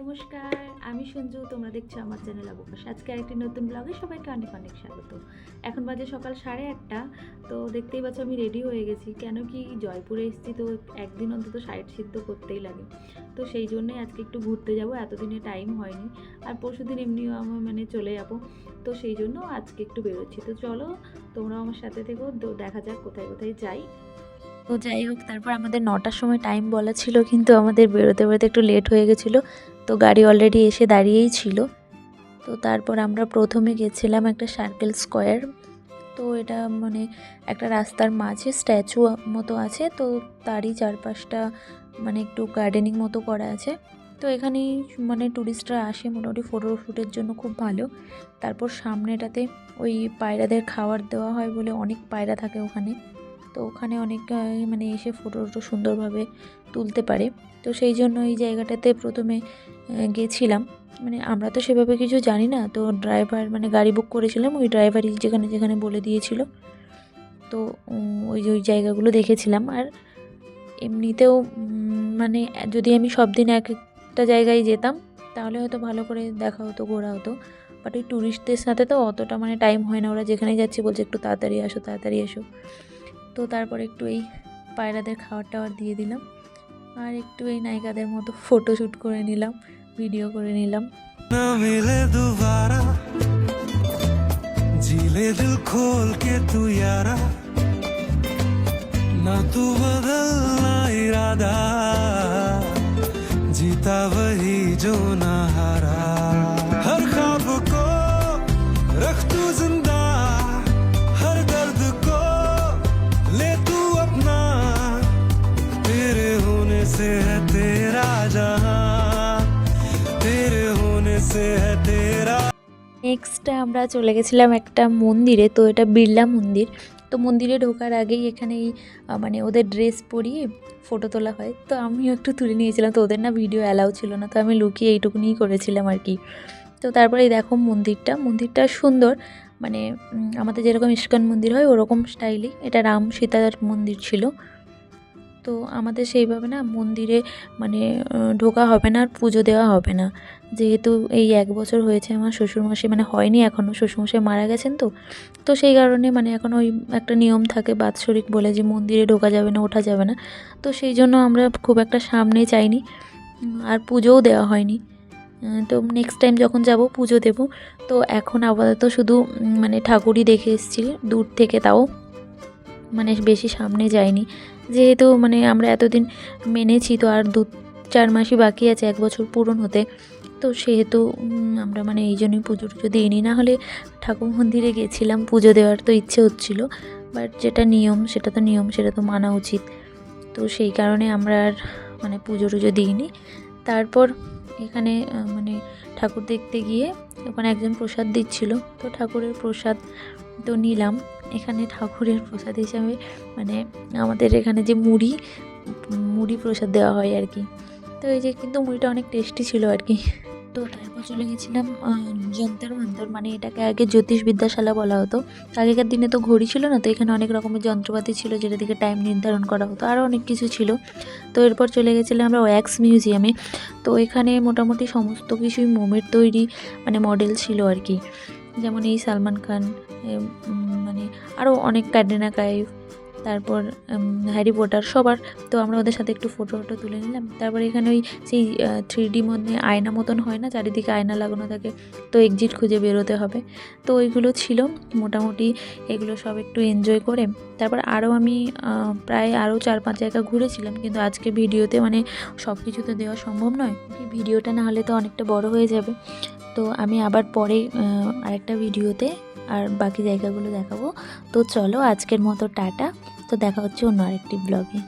নমস্কার, আমি সঞ্জু। তোমরা দেখছো আমার চ্যানেল অবকাশ। আজকে আরেকটি নতুন ব্লগে সবাইকে অনেক অনেক স্বাগত। এখন বাজে সকাল 8:30। তো দেখতেই পাচ্ছ আমি রেডি হয়ে গেছি। কেন কি জয়পুরে এসেছি, তো একদিন অন্তত সাইড সিদ্ধ করতেই লাগে। তো সেই জন্যই আজকে একটু ঘুরতে যাব, এতদিনে টাইম হয়নি। আর পরশুদিন এমনিও আমি চলে যাব, তো সেই জন্য আজকে একটু বেরোচ্ছি। তো চলো তোমরাও আমার সাথে থেকো, তো দেখা যাক কোথায় কোথায় যাই। তো যাই হোক, তারপর আমাদের 9টার সময় টাইম বলা ছিল, কিন্তু আমাদের বেরোতে বেরোতে একটু লেট হয়ে গেছিলো। তো গাড়ি অলরেডি এসে দাঁড়িয়েই ছিল। তো তারপর আমরা প্রথমে গেছিলাম একটা সার্কেল স্কোয়ার। তো এটা মানে একটা রাস্তার মাঝে স্ট্যাচু মতো আছে, তো তারই চারপাশটা মানে একটু গার্ডেনিং মতো করা আছে। তো এখানেই মানে ট্যুরিস্টরা আসে, মোটামুটি ফটোশ্যুটের জন্য খুব ভালো। তারপর সামনেটাতে ওই পায়রাদের খাবার দেওয়া হয় বলে অনেক পায়রা থাকে ওখানে। তো ওখানে অনেক মানে এসে ফটো সুন্দরভাবে তুলতে পারে। তো সেই জন্য এই জায়গাটাতে প্রথমে গেছিলাম। মানে আমরা তো সেভাবে কিছু জানি না, তো ড্রাইভার মানে গাড়ি বুক করেছিলাম, ওই ড্রাইভারই যেখানে যেখানে বলে দিয়েছিল। তো ওই জায়গাগুলো দেখেছিলাম। আর এমনিতেও মানে যদি আমি সব দিন এক একটা জায়গায় যেতাম তাহলে হয়তো ভালো করে দেখা হতো, ঘোরা হতো। বাট ওই ট্যুরিস্টদের সাথে তো অতটা মানে টাইম হয় না, ওরা যেখানে যাচ্ছে বলছে একটু তাড়াতাড়ি আসো তাড়াতাড়ি এসো। তো তারপর একটু এই পায়রাদের খাবার টাবার দিয়ে দিলাম, আর একটু এই নায়িকাদের মতো ফটোশ্যুট করে নিলাম, ভিডিও করে নিলাম। ना मिले दोबारा, जी ले दिल खोल के तू यारा, ना तू बदलना इरादा, जीता वही जो ना हारा। हर ख्वाब को रख तू जिंदा, हर दर्द को ले तू अपना, तेरे होने से है तेरा जहां, तेरे होने से है तेरा। নেক্সট আমরা চলে গেছিলাম একটা মন্দিরে। তো এটা বিড়লা মন্দির। তো মন্দিরে ঢোকার আগেই এখানেই মানে ওদের ড্রেস পরিয়ে ফটো তোলা হয়। তো আমিও একটু তুলে নিয়েছিলাম, তো ওদের না ভিডিও অ্যালাউ ছিল না, তো আমি লুকিয়ে এইটুকুনিই করেছিলাম আর কি। তো তারপরে দেখো মন্দিরটা সুন্দর, মানে আমাদের যেরকম ইস্কন মন্দির হয় ওরকম স্টাইলই। এটা রাম সীতার মন্দির ছিল। তো আমাদের সেইভাবে না মন্দিরে মানে ঢোকা হবে না, আর পুজো দেওয়া হবে না, যেহেতু এই 1 বছর হয়েছে আমার শ্বশুরমশাই মানে হয়নি এখনও, শ্বশুরমশাই মারা গেছেন। তো সেই কারণে মানে এখন ওই একটা নিয়ম থাকে বাৎসরিক বলে, যে মন্দিরে ঢোকা যাবে না, ওঠা যাবে না। তো সেই জন্য আমরা খুব একটা সামনে যাইনি, আর পুজোও দেওয়া হয়নি। তো নেক্সট টাইম যখন যাব পুজো দেব। তো এখন আপাতত শুধু মানে ঠাকুরই দেখে এসেছি দূর থেকে, তাও মানে বেশি সামনে যাইনি, যেহেতু মানে আমরা এতদিন মেনেছি। তো আর 2-4 মাসই বাকি আছে 1 বছর পূরণ হতে। তো সেহেতু আমরা মানে এই জন্যই পুজো টুজো দিইনি। না হলে ঠাকুর মন্দিরে গেছিলাম, পুজো দেওয়ার তো ইচ্ছে হচ্ছিল, বাট যেটা নিয়ম সেটা তো নিয়ম, সেটা তো মানা উচিত। তো সেই কারণে আমরা আর মানে পুজো টুজো দিইনি। তারপর এখানে মানে ঠাকুর দেখতে গিয়ে ওখানে একজন প্রসাদ দিচ্ছিল, তো ঠাকুরের প্রসাদ তো নিলাম। এখানে ঠাকুরের প্রসাদ হিসাবে মানে আমাদের এখানে যে মুড়ি প্রসাদ দেওয়া হয় আর কি। তো এই যে কিন্তু মুড়িটা অনেক টেস্টি ছিল আর কি। তো তারপর চলে গেছিলাম যন্তর মন্তর, মানে এটাকে আগে জ্যোতিষবিদ্যাশালা বলা হতো। আগেকার দিনে তো ঘড়ি ছিল না, তো এখানে অনেক রকমের যন্ত্রপাতি ছিল যেটা থেকে টাইম নির্ধারণ করা হতো, আরও অনেক কিছু ছিল। তো এরপর চলে গেছিলাম আমরা ওয়্যাক্স মিউজিয়ামে। তো এখানে মোটামুটি সমস্ত কিছুই মোমের তৈরি মানে মডেল ছিল আর কি। যেমন এই সালমান খান, মানে আরও অনেক ক্যাটরিনা কাইফ, তারপর হ্যারি পটার সবার। তো আমরা ওদের সাথে একটু ফটো তুলে নিলাম। তারপরে এখানে ওই সেই 3D মধ্যে আয়না মতন হয় না, চারিদিকে আয়না লাগানো থাকে, তো এক্সিট খুঁজে বেরোতে হবে। তো ওইগুলো ছিল মোটামুটি, এগুলো সব একটু এনজয় করে তারপর আরও আমি প্রায় আরও 4-5 জায়গা ঘুরেছিলাম। কিন্তু আজকে ভিডিওতে মানে সব কিছু তো দেওয়া সম্ভব নয়, ভিডিওটা না হলে তো অনেকটা বড় হয়ে যাবে। তো আমি আবার পরে আরেকটা ভিডিওতে আর বাকি জায়গাগুলো দেখাবো। তো চলো আজকের মতো টাটা। তো দেখা হচ্ছে অন্য আরেকটি ব্লগে।